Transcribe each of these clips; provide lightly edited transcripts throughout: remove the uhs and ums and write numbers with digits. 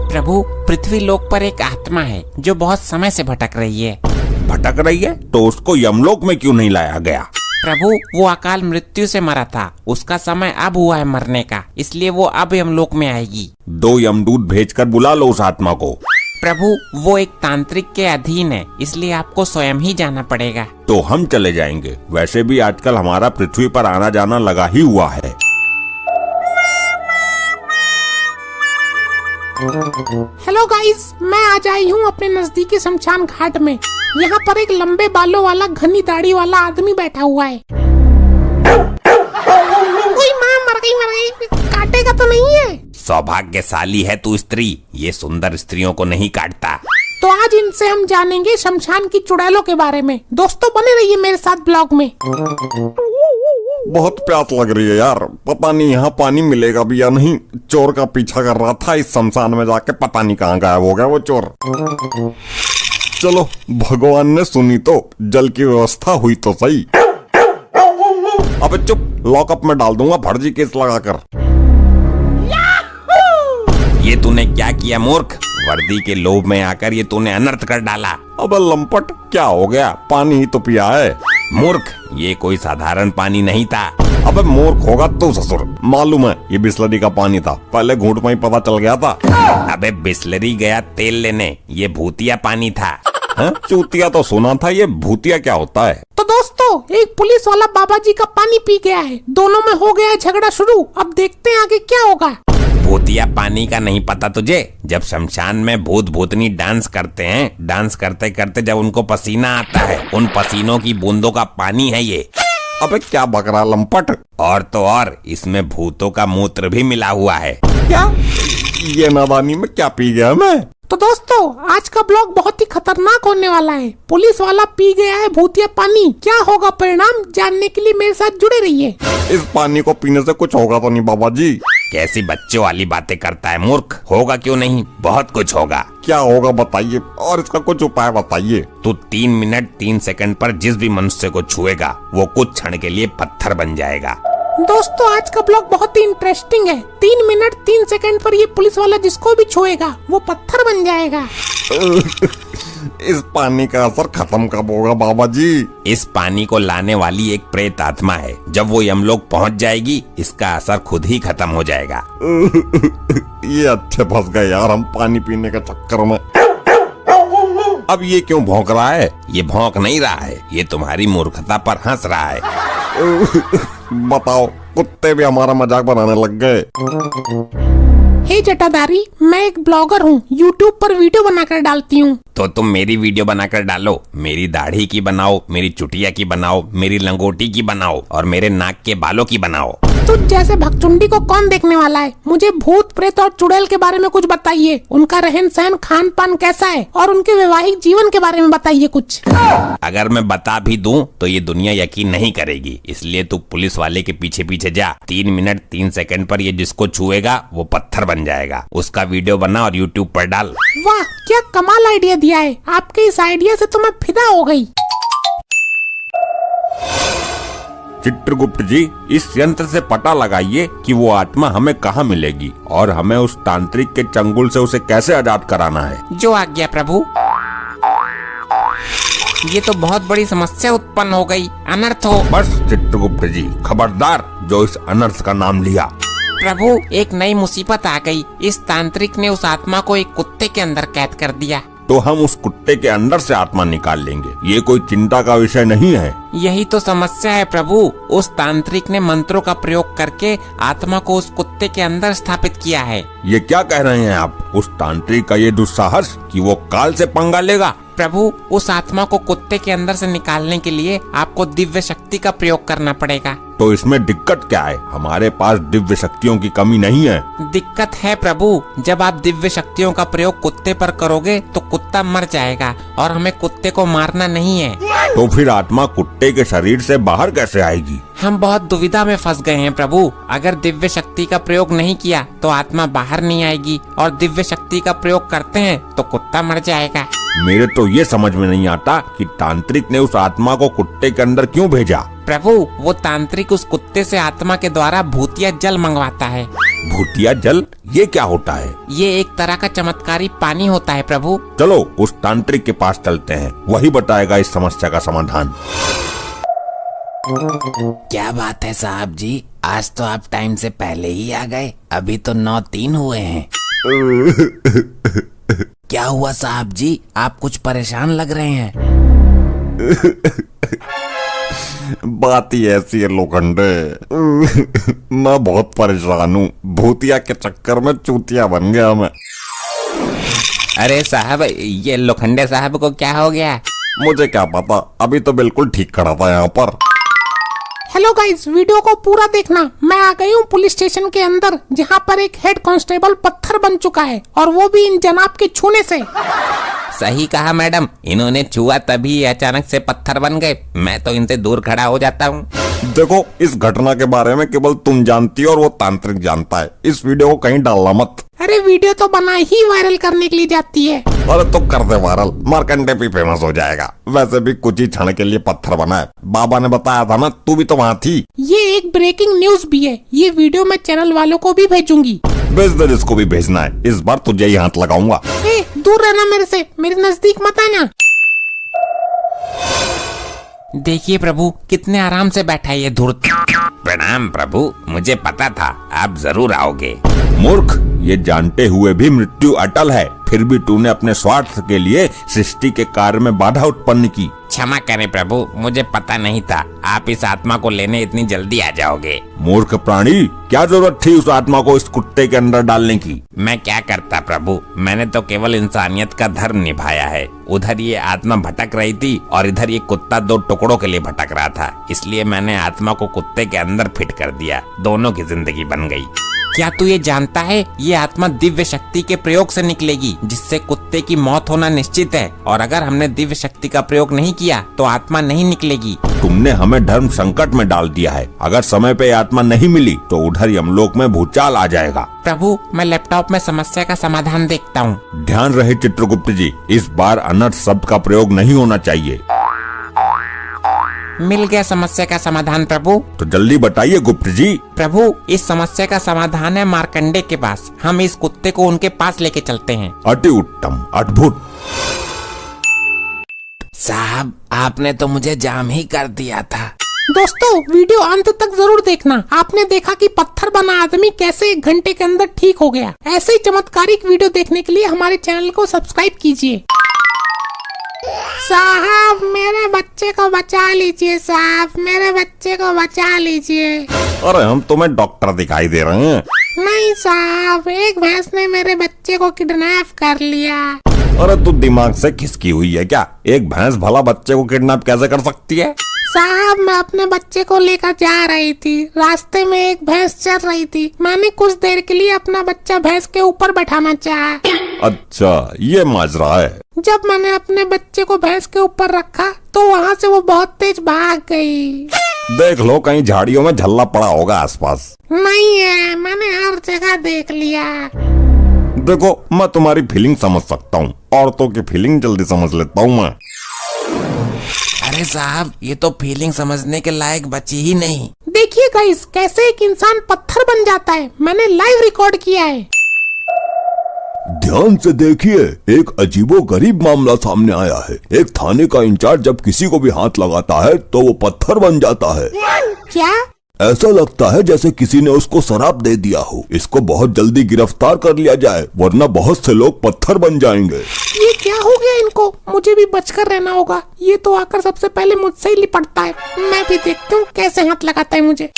प्रभु, पृथ्वी लोक पर एक आत्मा है जो बहुत समय से भटक रही है। भटक रही है तो उसको यमलोक में क्यों नहीं लाया गया? प्रभु, वो अकाल मृत्यु से मरा था, उसका समय अब हुआ है मरने का, इसलिए वो अब यमलोक में आएगी। 2 यमदूत भेजकर बुला लो उस आत्मा को। प्रभु, वो एक तांत्रिक के अधीन है, इसलिए आपको स्वयं ही जाना पड़ेगा। तो हम चले जाएंगे, वैसे भी आजकल हमारा पृथ्वी पर आना जाना लगा ही हुआ है। हेलो गाइस, मैं आज आई हूँ अपने नजदीकी शमशान घाट में। यहाँ पर एक लंबे बालों वाला घनी दाढ़ी वाला आदमी बैठा हुआ है। ओए माँ, मर गई, काटेगा तो नहीं है? सौभाग्यशाली है तू स्त्री, ये सुंदर स्त्रियों को नहीं काटता। तो आज इनसे हम जानेंगे शमशान की चुड़ैलों के बारे में। दोस्तों बने रहिए मेरे साथ ब्लॉग में। बहुत प्यास लग रही है यार, पता नहीं यहाँ पानी मिलेगा भी या नहीं। चोर का पीछा कर रहा था इस शमशान में जाके, पता नहीं कहाँ गायब हो गया वो चोर। चलो, भगवान ने सुनी तो जल की व्यवस्था हुई तो सही। अबे चुप, लॉकअप में डाल दूंगा फर्जी केस लगाकर। ये तूने क्या किया मूर्ख? वर्दी के लोभ में आकर ये तूने अनर्थ कर डाला। अबे लंपट, क्या हो गया? पानी ही तो पिया है। मूर्ख, ये कोई साधारण पानी नहीं था। अबे मूर्ख होगा तू ससुर, मालूम है ये बिस्लरी का पानी था, पहले घूंट में ही पता चल गया था। अबे बिस्लरी गया तेल लेने, ये भूतिया पानी था। चूतिया तो सुना था, ये भूतिया क्या होता है? तो दोस्तों, एक पुलिस वाला बाबा जी का पानी पी गया है, दोनों में हो गया है झगड़ा शुरू। अब देखते हैं आगे क्या होगा। भूतिया पानी का नहीं पता तुझे? जब शमशान में भूत भूतनी डांस करते हैं, डांस करते करते जब उनको पसीना आता है, उन पसीनों की बूंदों का पानी है ये। अबे क्या बकरा लंपट, और तो और इसमें भूतों का मूत्र भी मिला हुआ है। क्या? ये नादानी में क्या पी गया मैं? तो दोस्तों, आज का ब्लॉग बहुत ही खतरनाक होने वाला है। पुलिस वाला पी गया है भूतिया पानी, क्या होगा परिणाम जानने के लिए मेरे साथ जुड़े रहिए। इस पानी को पीने से कुछ होगा तो नहीं बाबा जी? कैसी बच्चों वाली बातें करता है मूर्ख, होगा क्यों नहीं, बहुत कुछ होगा। क्या होगा बताइए, और इसका कुछ उपाय बताइए। तू 3 मिनट 3 सेकंड पर जिस भी मनुष्य को छुएगा वो कुछ क्षण के लिए पत्थर बन जाएगा। दोस्तों, आज का ब्लॉग बहुत ही इंटरेस्टिंग है। 3 मिनट 3 सेकंड पर ये पुलिस वाला जिसको भी छुएगा वो पत्थर बन जाएगा। इस पानी का असर खत्म कब होगा बाबा जी? इस पानी को लाने वाली एक प्रेत आत्मा है, जब वो यमलोक पहुंच जाएगी इसका असर खुद ही खत्म हो जाएगा। ये अच्छे फंस गए यार हम पानी पीने के चक्कर में। अब ये क्यों भौंक रहा है? ये भौंक नहीं रहा है, ये तुम्हारी मूर्खता पर हंस रहा है। बताओ, कुत्ते भी हमारा मजाक बनाने लग गए। हे जटाधारी, मैं एक ब्लॉगर हूँ, यूट्यूब पर वीडियो बनाकर डालती हूँ। तो तुम मेरी वीडियो बनाकर डालो, मेरी दाढ़ी की बनाओ, मेरी चुटिया की बनाओ, मेरी लंगोटी की बनाओ और मेरे नाक के बालों की बनाओ। तुझ जैसे भगचुंडी को कौन देखने वाला है? मुझे भूत प्रेत और चुड़ैल के बारे में कुछ बताइए। उनका रहन सहन खान पान कैसा है और उनके वैवाहिक जीवन के बारे में बताइए कुछ। अगर मैं बता भी दूं तो ये दुनिया यकीन नहीं करेगी, इसलिए तू पुलिस वाले के पीछे पीछे जा। 3 मिनट 3 सेकंड पर ये जिसको छुएगा वो पत्थर बन जाएगा। उसका वीडियो बना और यूट्यूब पर डाल। वाह, क्या कमाल आइडिया दिया है। आपके इस आइडिया से तो मैं फिदा हो गई। चित्रगुप्त जी, इस यंत्र से पता लगाइए कि वो आत्मा हमें कहाँ मिलेगी और हमें उस तांत्रिक के चंगुल से उसे कैसे आजाद कराना है। जो आज्ञा प्रभु। ये तो बहुत बड़ी समस्या उत्पन्न हो गई, अनर्थ हो। बस चित्रगुप्त जी, खबरदार जो इस अनर्थ का नाम लिया। प्रभु, एक नई मुसीबत आ गई। इस तांत्रिक ने उस आत्मा को एक कुत्ते के अंदर कैद कर दिया। तो हम उस कुत्ते के अंदर से आत्मा निकाल लेंगे, ये कोई चिंता का विषय नहीं है। यही तो समस्या है प्रभु। उस तांत्रिक ने मंत्रों का प्रयोग करके आत्मा को उस कुत्ते के अंदर स्थापित किया है। ये क्या कह रहे हैं आप? उस तांत्रिक का ये दुस्साहस कि वो काल से पंगा लेगा। प्रभु, उस आत्मा को कुत्ते के अंदर से निकालने के लिए आपको दिव्य शक्ति का प्रयोग करना पड़ेगा। तो इसमें दिक्कत क्या है? हमारे पास दिव्य शक्तियों की कमी नहीं है। दिक्कत है प्रभु, जब आप दिव्य शक्तियों का प्रयोग कुत्ते पर करोगे तो कुत्ता मर जाएगा और हमें कुत्ते को मारना नहीं है। तो फिर आत्मा कुत्ते के शरीर से बाहर कैसे आएगी? हम बहुत दुविधा में फंस गए हैं प्रभु। अगर दिव्य शक्ति का प्रयोग नहीं किया तो आत्मा बाहर नहीं आएगी और दिव्य शक्ति का प्रयोग करते हैं तो कुत्ता मर जाएगा। मेरे तो ये समझ में नहीं आता कि तांत्रिक ने उस आत्मा को कुत्ते के अंदर क्यों भेजा। प्रभु वो तांत्रिक उस कुत्ते से आत्मा के द्वारा भूतिया जल मंगवाता है। भूतिया जल, ये क्या होता है? ये एक तरह का चमत्कारी पानी होता है प्रभु। चलो उस तांत्रिक के पास चलते हैं, वही बताएगा इस समस्या का समाधान। क्या बात है साहब जी, आज तो आप टाइम से पहले ही आ गए। अभी तो 9:03 हुए हैं। क्या हुआ साहब जी, आप कुछ परेशान लग रहे हैं। बात ही ऐसी है लोखंडे, मैं बहुत परेशान हूँ। भूतिया के चक्कर में चूतिया बन गया मैं। अरे साहब, ये लोखंडे साहब को क्या हो गया? मुझे क्या पता, अभी तो बिल्कुल ठीक खड़ा था यहाँ पर। हेलो गाइस, वीडियो को पूरा देखना। मैं आ गई हूँ पुलिस स्टेशन के अंदर, जहाँ पर एक हेड कांस्टेबल पत्थर बन चुका है, और वो भी इन जनाब के छूने से। सही कहा मैडम, इन्होंने छुआ तभी ये अचानक से पत्थर बन गए। मैं तो इनसे दूर खड़ा हो जाता हूँ। देखो, इस घटना के बारे में केवल तुम जानती हो और वो तांत्रिक जानता है। इस वीडियो को कहीं डालना मत। अरे वीडियो तो बना ही वायरल करने के लिए जाती है। अरे तो कर दे वायरल, मार्कंडे भी फेमस हो जाएगा। वैसे भी कुछ ही क्षण के लिए पत्थर बना है, बाबा ने बताया था ना, तू भी तो वहाँ थी। ये एक ब्रेकिंग न्यूज भी है। ये वीडियो मैं चैनल वालों को भी भेजूंगी। भेज दे, जिसको भी भेजना है। इस बार तुझे ही हाथ लगाऊंगा। दूर रहना मेरे से, मेरे नजदीक मत आना। देखिए प्रभु, कितने आराम से बैठा है ये धूर्त। प्रणाम प्रभु, मुझे पता था आप जरूर आओगे। मूर्ख, ये जानते हुए भी मृत्यु अटल है, फिर भी तूने अपने स्वार्थ के लिए सृष्टि के कार्य में बाधा उत्पन्न की। क्षमा करें प्रभु, मुझे पता नहीं था आप इस आत्मा को लेने इतनी जल्दी आ जाओगे। मूर्ख प्राणी, क्या जरूरत थी उस आत्मा को इस कुत्ते के अंदर डालने की? मैं क्या करता प्रभु, मैंने तो केवल इंसानियत का धर्म निभाया है। उधर ये आत्मा भटक रही थी और इधर ये कुत्ता 2 टुकड़ों के लिए भटक रहा था, इसलिए मैंने आत्मा को कुत्ते के अंदर फिट कर दिया। दोनों की जिंदगी बन गई। क्या तू ये जानता है, ये आत्मा दिव्य शक्ति के प्रयोग से निकलेगी, जिससे कुत्ते की मौत होना निश्चित है। और अगर हमने दिव्य शक्ति का प्रयोग नहीं किया तो आत्मा नहीं निकलेगी। तुमने हमें धर्म संकट में डाल दिया है। अगर समय पे आत्मा नहीं मिली तो उधर यमलोक में भूचाल आ जाएगा। प्रभु, मैं लैपटॉप में समस्या का समाधान देखता हूँ। ध्यान रहे चित्रगुप्त जी, इस बार अनर्थ शब्द का प्रयोग नहीं होना चाहिए। मिल गया समस्या का समाधान प्रभु। तो जल्दी बताइए गुप्त जी। प्रभु, इस समस्या का समाधान है मार्कंडे के पास। हम इस कुत्ते को उनके पास लेके चलते हैं। अति उत्तम, अद्भुत। साहब, आपने तो मुझे जाम ही कर दिया था। दोस्तों, वीडियो अंत तक जरूर देखना। आपने देखा कि पत्थर बना आदमी कैसे 1 घंटे के अंदर ठीक हो गया। ऐसे ही चमत्कारिक वीडियो देखने के लिए हमारे चैनल को सब्सक्राइब कीजिए। साहब, मेरे बच्चे को बचा लीजिए। साहब, मेरे बच्चे को बचा लीजिए। अरे हम तुम्हें डॉक्टर दिखाई दे रहे हैं। नहीं साहब, एक भैंस ने मेरे बच्चे को किडनैप कर लिया। अरे तू दिमाग से खिसकी हुई है क्या? एक भैंस भला बच्चे को किडनैप कैसे कर सकती है? साहब, मैं अपने बच्चे को लेकर जा रही थी। रास्ते में एक भैंस चल रही थी। मैंने कुछ देर के लिए अपना बच्चा भैंस के ऊपर बैठाना चाहा। अच्छा, ये माजरा है। जब मैंने अपने बच्चे को भैंस के ऊपर रखा तो वहाँ से वो बहुत तेज भाग गई। देख लो, कहीं झाड़ियों में झल्ला पड़ा होगा आसपास। नहीं है, मैंने हर जगह देख लिया। देखो, मैं तुम्हारी फीलिंग समझ सकता हूँ। औरतों की फीलिंग जल्दी समझ लेता हूँ मैं। अरे साहब, ये तो फीलिंग समझने के लायक बची ही नहीं। देखिए गाइस, कैसे एक इंसान पत्थर बन जाता है। मैंने लाइव रिकॉर्ड किया है। ध्यान से देखिए, एक अजीबो गरीब मामला सामने आया है। एक थाने का इंचार्ज जब किसी को भी हाथ लगाता है तो वो पत्थर बन जाता है। क्या? ऐसा लगता है जैसे किसी ने उसको शराब दे दिया हो। इसको बहुत जल्दी गिरफ्तार कर लिया जाए, वरना बहुत से लोग पत्थर बन जाएंगे। ये क्या हो गया इनको? मुझे भी बचकर रहना होगा। ये तो आकर सबसे पहले मुझसे ही लिपटता है। मैं भी देखती हूँ कैसे हाथ लगाता है मुझे।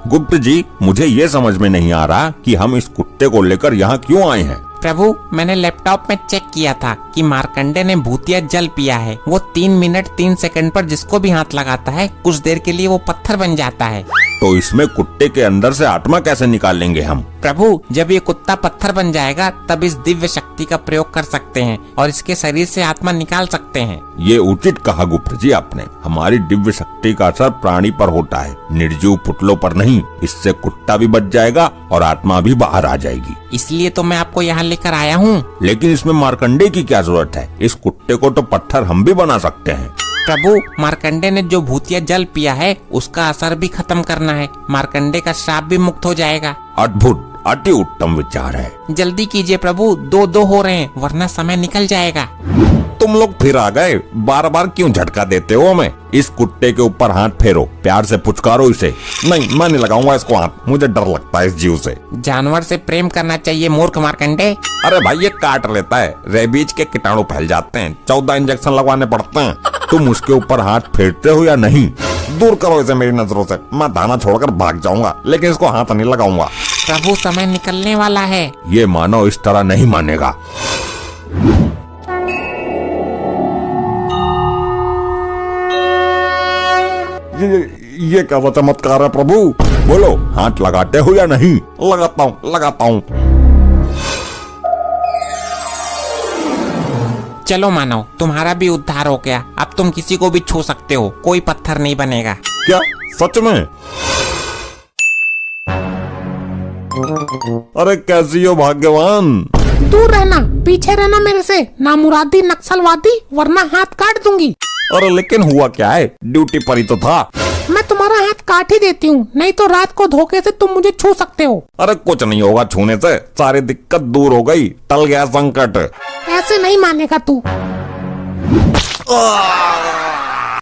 गुप्त जी, मुझे ये समझ में नहीं आ रहा कि हम इस कुत्ते को लेकर यहाँ क्यों आए हैं। प्रभु, मैंने लैपटॉप में चेक किया था कि मार्कंडे ने भूतिया जल पिया है। वो 3 मिनट 3 सेकंड पर जिसको भी हाथ लगाता है, कुछ देर के लिए वो पत्थर बन जाता है। तो इसमें कुत्ते के अंदर से आत्मा कैसे निकालेंगे हम? प्रभु, जब ये कुत्ता पत्थर बन जाएगा तब इस दिव्य शक्ति का प्रयोग कर सकते हैं और इसके शरीर से आत्मा निकाल सकते हैं। ये उचित कहा गुप्त जी आपने। हमारी दिव्य शक्ति का असर प्राणी पर होता है, निर्जीव पुतलों पर नहीं। इससे कुत्ता भी बच जाएगा और आत्मा भी बाहर आ जाएगी। इसलिए तो मैं आपको यहाँ लेकर आया हूँ। लेकिन इसमें मार्कंडे की क्या जरूरत है? इस कुत्ते को तो पत्थर हम भी बना सकते हैं। प्रभु, मार्कंडे ने जो भूतिया जल पिया है उसका असर भी खत्म करना है। मार्कंडे का श्राप भी मुक्त हो जाएगा। अद्भुत, अति उत्तम विचार है। जल्दी कीजिए प्रभु, 2-2 हो रहे हैं वरना समय निकल जाएगा। तुम लोग फिर आ गए, बार बार क्यों झटका देते हो हमें? इस कुत्ते के ऊपर हाथ फेरो, प्यार से पुचकारो इसे। नहीं, मैं नहीं लगाऊंगा इसको हाथ, मुझे डर लगता है इस जीव से। जानवर से प्रेम करना चाहिए मूर्ख मार्कंडे। अरे भाई, ये काट लेता है, रेबीज के कीटाणु फैल जाते हैं, 14 इंजेक्शन लगवाने पड़ते हैं। तुम उसके ऊपर हाथ फेरते हो या नहीं? दूर करो इसे मेरी नजरों से, मैं दाना छोड़कर भाग जाऊंगा, लेकिन इसको हाथ नहीं लगाऊंगा। प्रभु, समय निकलने वाला है। ये मानव इस तरह नहीं मानेगा। ये क्या चमत्कार है प्रभु? बोलो, हाथ लगाते हो या नहीं? लगाता हूँ, लगाता हूँ। चलो मानव, तुम्हारा भी उद्धार हो गया। अब तुम किसी को भी छू सकते हो, कोई पत्थर नहीं बनेगा। क्या सच में? अरे कैसी हो भाग्यवान। दूर रहना, पीछे रहना मेरे से, नामुरादी नक्सलवादी, वरना हाथ काट दूंगी। अरे लेकिन हुआ क्या है? ड्यूटी पर ही तो था। मैं तुम्हारा हाथ काट ही देती हूँ, नहीं तो रात को धोखे से तुम मुझे छू सकते हो। अरे कुछ नहीं होगा छूने से, सारी दिक्कत दूर हो गई, टल गया संकट। ऐसे नहीं मानेगा तू।